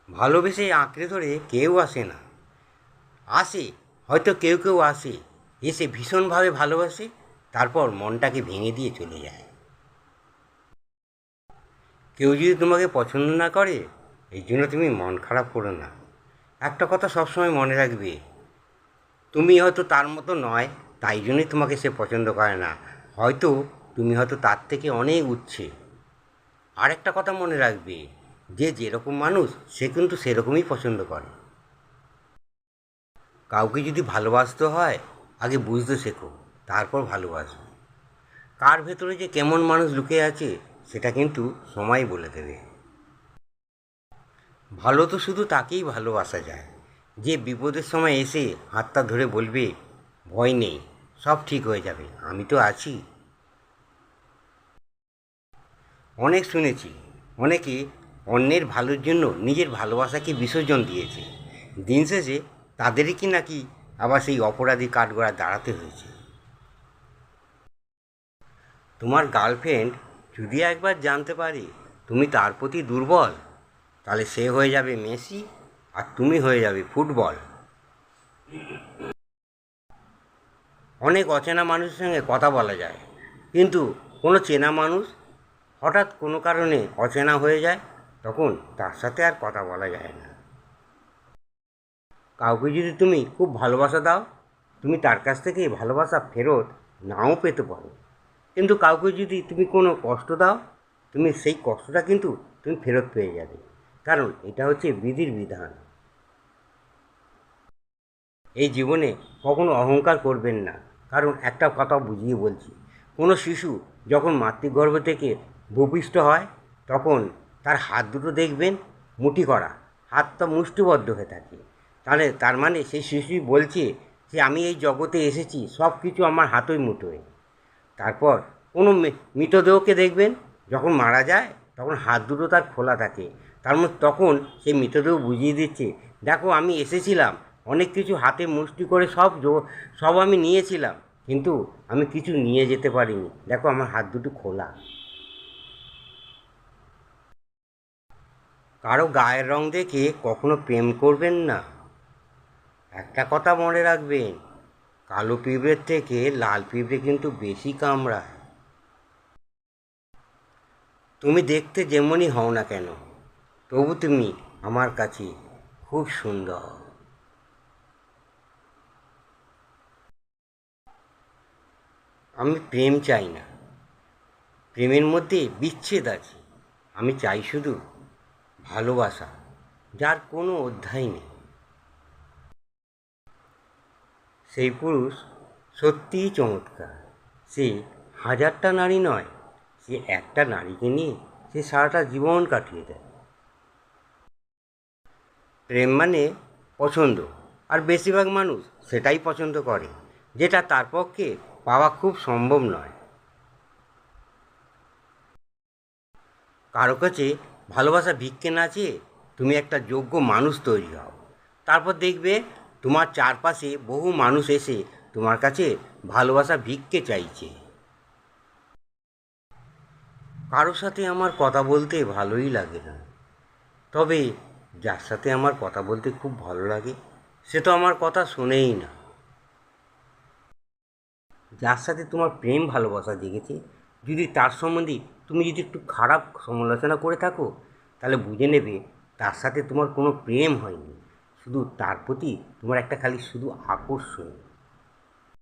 ভালোবেসে আঁকড়ে ধরে কেউ আসে না। আসে, হয়তো কেউ কেউ আসে, এসে ভীষণভাবে ভালোবাসে, তারপর মনটাকে ভেঙে দিয়ে চলে যায়। কেউ যদি তোমাকে পছন্দ না করে, এই জন্য তুমি মন খারাপ করো না। একটা কথা সবসময় মনে রাখবে, তুমি হয়তো তার মতো নয়, তাই জন্যই তোমাকে সে পছন্দ করে না। হয়তো তুমি হয়তো তার থেকে অনেক উচ্ছে। আর একটা কথা মনে রাখবে, যে যেরকম মানুষ সে কিন্তু সেরকমই পছন্দ করে। কাউকে যদি ভালোবাসতে হয়, আগে বুঝতে শেখো, তারপর ভালোবাসো। কার ভেতরে যে কেমন মানুষ লুকিয়ে আছে, সেটা কিন্তু সময় বলে দেবে। ভালো তো শুধু তাকেই ভালোবাসা যায়, যে বিপদের সময় এসে হাতটা ধরে বলবে, ভয় নেই, সব ঠিক হয়ে যাবে, আমি তো আছি। অনেক শুনেছি, অনেকে অন্যের ভালোর জন্য নিজের ভালোবাসাকে বিসর্জন দিয়েছে। দিন শেষে তাদেরই কি নাকি আবার সেই অপরাধী কাঠগড়ায় দাঁড়াতে হয়েছে। তোমার গার্লফ্রেন্ড যদি একবার জানতে পারে তুমি তার প্রতি দুর্বল, তাহলে সে হয়ে যাবে মেসি, আর তুমি হয়ে যাবে ফুটবল। অনেক অচেনা মানুষের সঙ্গে কথা বলা যায়, কিন্তু কোনো চেনা মানুষ হঠাৎ কোনো কারণে অচেনা হয়ে যায়, তখন তার সাথে আর কথা বলা যায় না। কাউকে যদি তুমি খুব ভালোবাসা দাও, তুমি তার কাছ থেকে ভালোবাসা ফেরত নাও পেতে পারো। কিন্তু কাউকে যদি তুমি কোনো কষ্ট দাও, তুমি সেই কষ্টটা কিন্তু তুমি ফেরত পেয়ে যাবে, কারণ এটা হচ্ছে বিধির বিধান। এই জীবনে কখনো অহংকার করবেন না, কারণ একটা কথা বুঝিয়ে বলছি, কোনো শিশু যখন মাতৃগর্ভ থেকে ভূপিষ্ঠ হয়, তখন তার হাত দুটো দেখবেন মুঠি করা, হাতটা মুষ্টিবদ্ধ হয়ে থাকে। তাহলে তার মানে সেই শিশুই বলছে যে আমি এই জগতে এসেছি, সব কিছু আমার হাতই মুঠোয়। তারপর কোনো মৃতদেহকে দেখবেন যখন মারা যায়, তখন হাত দুটো তার খোলা থাকে, তার মধ্যে তখন সেই মৃতদেহ বুঝিয়ে দিচ্ছে, দেখো আমি এসেছিলাম, অনেক কিছু হাতে মুষ্টি করে সব আমি নিয়েছিলাম, কিন্তু আমি কিছু নিয়ে যেতে পারিনি, দেখো আমার হাত দুটো খোলা। কারো গায়ের রং দেখে কখনো প্রেম করবেন না। একটা কথা মনে রাখবেন, কালো পিঁপড়ের থেকে লাল পিঁপড়ে কিন্তু বেশি কামড়ায়। তুমি দেখতে যেমনই হও না কেন, তবু তুমি আমার কাছে খুব সুন্দর। আমি প্রেম চাই না, প্রেমের মধ্যে বিচ্ছেদ আছে। আমি চাই শুধু ভালোবাসা, যার কোনো অধ্যায় নেই। সেই পুরুষ সত্যিই চমৎকার। সে হাজারটা নারী নয়, সে একটা নারীকে নিয়ে সে সারাটা জীবন কাটিয়ে দেয়। প্রেম মানে পছন্দ, আর বেশিরভাগ মানুষ সেটাই পছন্দ করে, যেটা তার পক্ষে পাওয়া খুব সম্ভব নয়। কারো কাছে ভালোবাসা ভিক্ষে না চেয়ে তুমি একটা যোগ্য মানুষ তৈরি হও, তারপর দেখবে তোমার চারপাশে বহু মানুষ এসে তোমার কাছে ভালোবাসা ভিক্ষে চাইছে। কারো সাথে আমার কথা বলতে ভালোই লাগে না, তবে যার সাথে আমার কথা বলতে খুব ভালো লাগে, সে তো আমার কথা শোনেই না। যার সাথে তোমার প্রেম ভালোবাসা জেগেছে, যদি তার সম্বন্ধে তুমি যদি একটু খারাপ সমালোচনা করে থাকো, তাহলে বুঝে নেবে তার সাথে তোমার কোনো প্রেম হয়নি, শুধু তার প্রতি তোমার একটা খালি শুধু আকর্ষণ।